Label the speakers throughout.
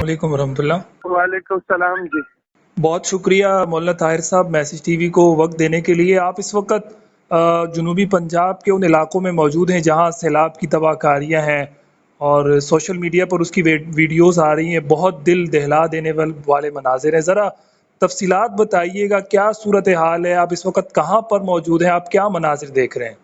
Speaker 1: वरहमतुल्लाहि वरहमतुल्लाह।
Speaker 2: वालेकुम सलाम जी।
Speaker 1: बहुत शुक्रिया मौलाना ताहिर साहब मैसेज टीवी को वक्त देने के लिए। आप इस वक्त जनूबी पंजाब के उन इलाकों में मौजूद हैं जहां सैलाब की तबाहकारियां हैं और सोशल मीडिया पर उसकी वीडियोस आ रही हैं, बहुत दिल दहला देने वाले मनाजिर हैं। ज़रा तफसीलात बताइएगा, क्या सूरत हाल है, आप इस वक्त कहाँ पर मौजूद हैं, आप क्या मनाजिर देख रहे हैं?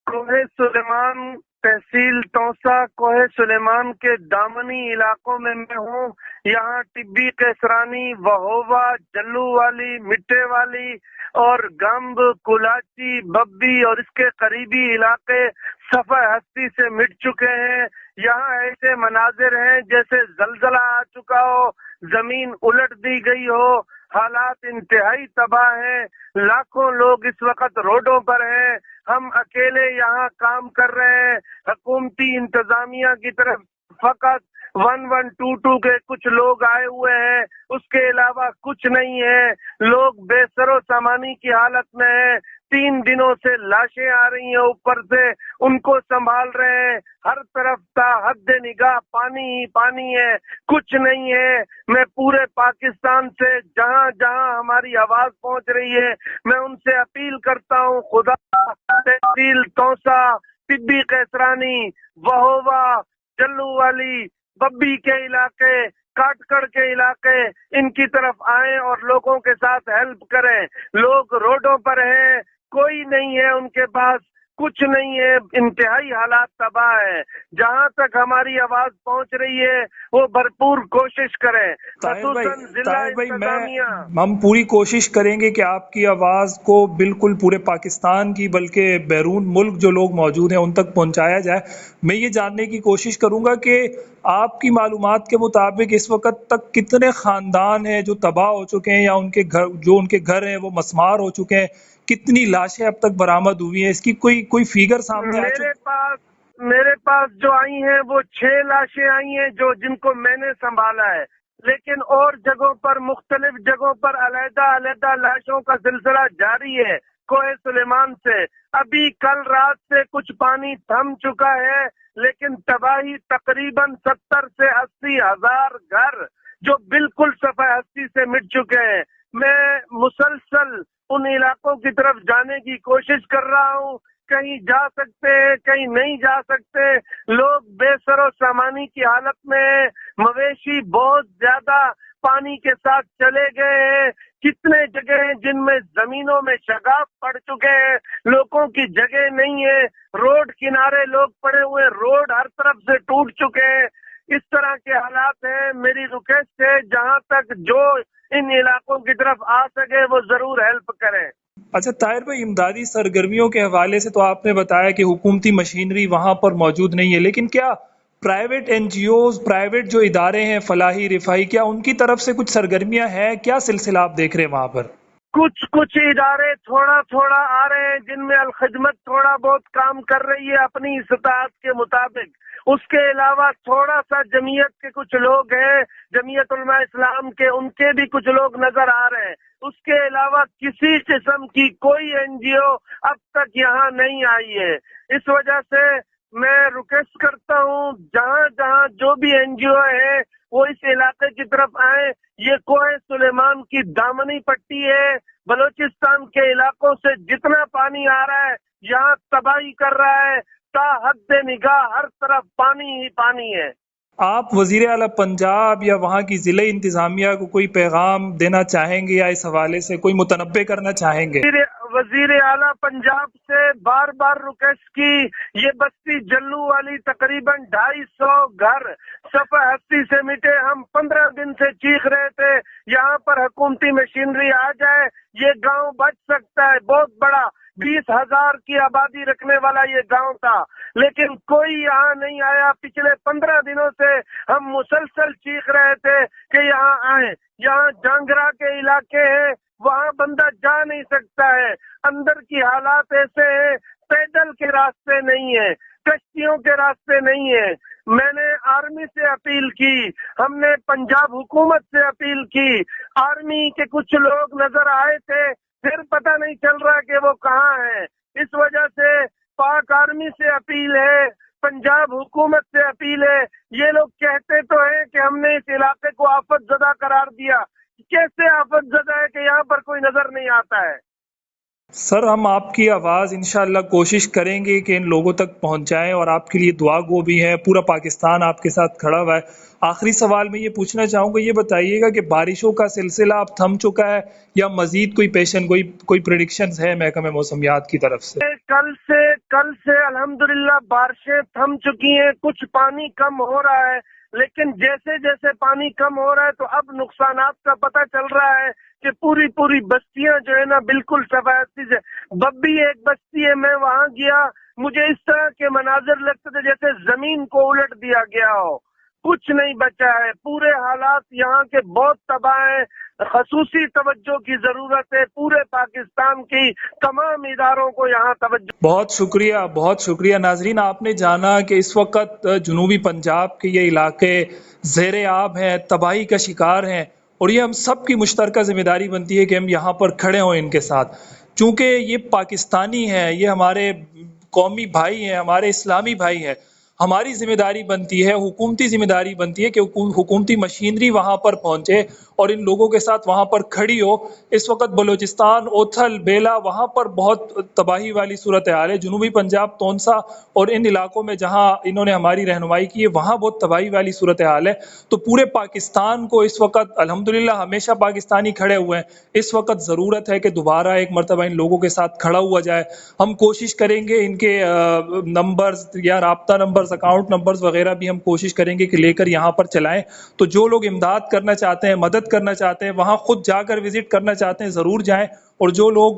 Speaker 2: कोहे सुलेमान तहसील तौसा कोहे सुलेमान के दामनी इलाकों में मैं हूँ। यहाँ टिब्बी कैसरानी, वहोवा, जल्लू वाली, मिट्टे वाली और गम्ब, कुलाची, बब्बी और इसके करीबी इलाके सफा हस्ती से मिट चुके हैं। यहाँ ऐसे मनाजिर हैं जैसे जलजला आ चुका हो, जमीन उलट दी गई हो, हालात इंतहाई तबाह हैं। लाखों लोग इस वक्त रोडों पर हैं। हम अकेले यहाँ काम कर रहे हैं। हुकूमती इंतजामिया की तरफ फकत 1122 के कुछ लोग आए हुए हैं, उसके अलावा कुछ नहीं है। लोग बेसरो सामानी की हालत में हैं। 3 दिनों से लाशें आ रही हैं ऊपर से, उनको संभाल रहे हैं। हर तरफ हद निगाह पानी ही पानी है, कुछ नहीं है। मैं पूरे पाकिस्तान से जहां जहां हमारी आवाज पहुंच रही है, मैं उनसे अपील करता हूं, खुदा तहसील तौसा, टिब्बी कैसरानी, वहोवा, जल्लू वाली, बब्बी के इलाके, काटकड़ के इलाके, इनकी तरफ आए और लोगों के साथ हेल्प करें। लोग रोडों पर हैं, कोई नहीं है उनके पास, कुछ नहीं है, इंतहाई हालात तबाह है। जहां तक हमारी आवाज पहुंच रही है वो भरपूर कोशिश करें।
Speaker 1: ताहिर भाई हम पूरी कोशिश करेंगे कि आपकी आवाज को बिल्कुल पूरे पाकिस्तान की बल्कि बैरून मुल्क जो लोग मौजूद हैं उन तक पहुंचाया जाए। मैं ये जानने की कोशिश करूंगा कि आपकी मालूमात के मुताबिक इस वक्त तक कितने खानदान हैं जो तबाह हो चुके हैं या उनके घर हैं वो मसमार हो चुके हैं, कितनी लाशें अब तक बरामद हुई हैं, इसकी कोई फिगर सामने आ चुकी?
Speaker 2: मेरे पास जो आई हैं वो 6 लाशें आई हैं जिनको मैंने संभाला है, लेकिन और जगहों पर, मुख्तलिफ जगहों पर अलग-अलग लाशों का सिलसिला जारी है। कोहे सुलेमान से अभी कल रात से कुछ पानी थम चुका है, लेकिन तबाही तकरीबन 70 से 80 हजार घर जो बिल्कुल सफा हस्ती से मिट चुके हैं। मैं मुसलसल उन इलाकों की तरफ जाने की कोशिश कर रहा हूँ। कहीं जा सकते हैं, कहीं नहीं जा सकते। लोग बेसरो सामानी की हालत में, मवेशी बहुत ज्यादा पानी के साथ चले गए हैं। कितने जगह हैं जिनमें जमीनों में शगाफ पड़ चुके हैं, लोगों की जगह नहीं है। रोड किनारे लोग पड़े हुए, रोड हर तरफ से टूट चुके हैं। इस तरह के हालात हैं। मेरी रिक्वेस्ट है जहां तक जो इन इलाकों की तरफ आ सके वो जरूर हेल्प करें।
Speaker 1: अच्छा ताहिर भाई, इमदादी सरगर्मियों के हवाले से तो आपने बताया कि हुकूमती मशीनरी वहां पर मौजूद नहीं है, लेकिन क्या प्राइवेट एनजीओज, प्राइवेट जो इदारे हैं फलाही रिफाई, क्या उनकी तरफ से कुछ सरगर्मियां हैं? क्या सिलसिला आप देख रहे हैं वहां पर?
Speaker 2: कुछ इदारे थोड़ा थोड़ा आ रहे हैं जिनमें अल खिदमत थोड़ा बहुत काम कर रही है अपनी इस्तात के मुताबिक। उसके अलावा थोड़ा सा जमीयत के कुछ लोग हैं, जमीयत उलमा इस्लाम के, उनके भी कुछ लोग नजर आ रहे हैं। उसके अलावा किसी किस्म की कोई एनजीओ अब तक यहाँ नहीं आई है। इस वजह से मैं रिक्वेस्ट करता हूँ जहाँ जहाँ जो भी एनजीओ है वो इस इलाके की तरफ आए। ये कोहे सुलेमान की दामनी पट्टी है, बलोचिस्तान के इलाकों से जितना पानी आ रहा है यहाँ तबाही कर रहा है। हद निगाह हर तरफ पानी ही पानी है।
Speaker 1: आप वजीर आला पंजाब या वहाँ की जिले इंतजामिया को कोई पैगाम देना चाहेंगे या इस हवाले से कोई मुतनब्बे करना चाहेंगे?
Speaker 2: वजीर आला पंजाब से बार बार रिक्वेस्ट की। ये बस्ती जल्लू वाली तकरीबन 250 घर सफा हस्ती से मिटे। हम 15 दिन से चीख रहे थे यहाँ पर हुकूमती मशीनरी आ जाए, ये गांव बच सकता है। बहुत बड़ा 20,000 की आबादी रखने वाला ये गांव था, लेकिन कोई यहाँ नहीं आया। पिछले 15 दिनों से हम मुसलसल चीख रहे थे कि यहाँ आए। यहाँ जांगरा के इलाके हैं, वहाँ बंदा जा नहीं सकता है। अंदर की हालात ऐसे हैं, पैदल के रास्ते नहीं है, कश्तियों के रास्ते नहीं है। मैंने आर्मी से अपील की, हमने पंजाब हुकूमत से अपील की। आर्मी के कुछ लोग नजर आए थे, फिर पता नहीं चल रहा कि वो कहाँ है। इस वजह से पाक आर्मी से अपील है, पंजाब हुकूमत से अपील है। ये लोग कहते तो हैं कि کہ ہم نے اس علاقے کو آفت زدہ قرار دیا. کیسے آفت زدہ ہے کہ یہاں پر کوئی نظر نہیں آتا ہے؟
Speaker 1: سر ہم آپ کی آواز انشاءاللہ کوشش کریں گے کہ ان لوگوں تک پہنچائیں، اور آپ کے لیے دعا گو بھی ہے. پورا پاکستان آپ کے ساتھ کھڑا ہوا ہے. آخری سوال میں یہ پوچھنا چاہوں گا، یہ بتائیے گا کہ بارشوں کا سلسلہ اب تھم چکا ہے یا مزید کوئی کوئی پریڈکشنز ہے محکمہ موسمیات کی طرف سے؟
Speaker 2: کل سے الحمدللہ بارشیں تھم چکی ہیں. کچھ پانی کم ہو رہا ہے، لیکن جیسے جیسے پانی کم ہو رہا ہے تو اب نقصانات کا پتہ چل رہا ہے کہ پوری بستیاں جو ہے نا بالکل سفید سے. ببی ایک بستی ہے، میں وہاں گیا، مجھے اس طرح کے مناظر لگتے تھے جیسے زمین کو الٹ دیا گیا ہو. کچھ نہیں بچا ہے. پورے حالات یہاں کے بہت تباہ ہیں. خصوصی توجہ کی ضرورت ہے. پورے پاکستان کی تمام اداروں کو یہاں توجہ.
Speaker 1: بہت شکریہ ناظرین. آپ نے جانا کہ اس وقت جنوبی پنجاب کے یہ علاقے زیر آب ہیں، تباہی کا شکار ہیں، اور یہ ہم سب کی مشترکہ ذمہ داری بنتی ہے کہ ہم یہاں پر کھڑے ہوں ان کے ساتھ. چونکہ یہ پاکستانی ہیں، یہ ہمارے قومی بھائی ہیں، ہمارے اسلامی بھائی ہیں. ہماری ذمہ داری بنتی ہے، حکومتی ذمہ داری بنتی ہے کہ حکومتی مشینری وہاں پر پہنچے اور ان لوگوں کے ساتھ وہاں پر کھڑی ہو. اس وقت بلوچستان، اوتھل، بیلا، وہاں پر بہت تباہی والی صورتحال ہے. جنوبی پنجاب، تونسا اور ان علاقوں میں جہاں انہوں نے ہماری رہنمائی کی ہے وہاں بہت تباہی والی صورتحال ہے. تو پورے پاکستان کو اس وقت الحمدللہ ہمیشہ پاکستانی کھڑے ہوئے ہیں. اس وقت ضرورت ہے کہ دوبارہ ایک مرتبہ ان لوگوں کے ساتھ کھڑا ہوا جائے. ہم کوشش کریں گے ان کے نمبرز یا رابطہ نمبرز، اکاؤنٹ نمبرز وغیرہ بھی ہم کوشش کریں گے کہ لے کر یہاں پر چلائیں. تو جو لوگ امداد کرنا چاہتے ہیں، مدد کرنا چاہتے ہیں، وہاں خود جا کر وزٹ کرنا چاہتے ہیں، ضرور جائیں. اور جو لوگ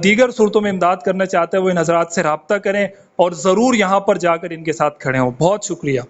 Speaker 1: دیگر صورتوں میں امداد کرنا چاہتے ہیں وہ ان حضرات سے رابطہ کریں اور ضرور یہاں پر جا کر ان کے ساتھ کھڑے ہوں. بہت شکریہ.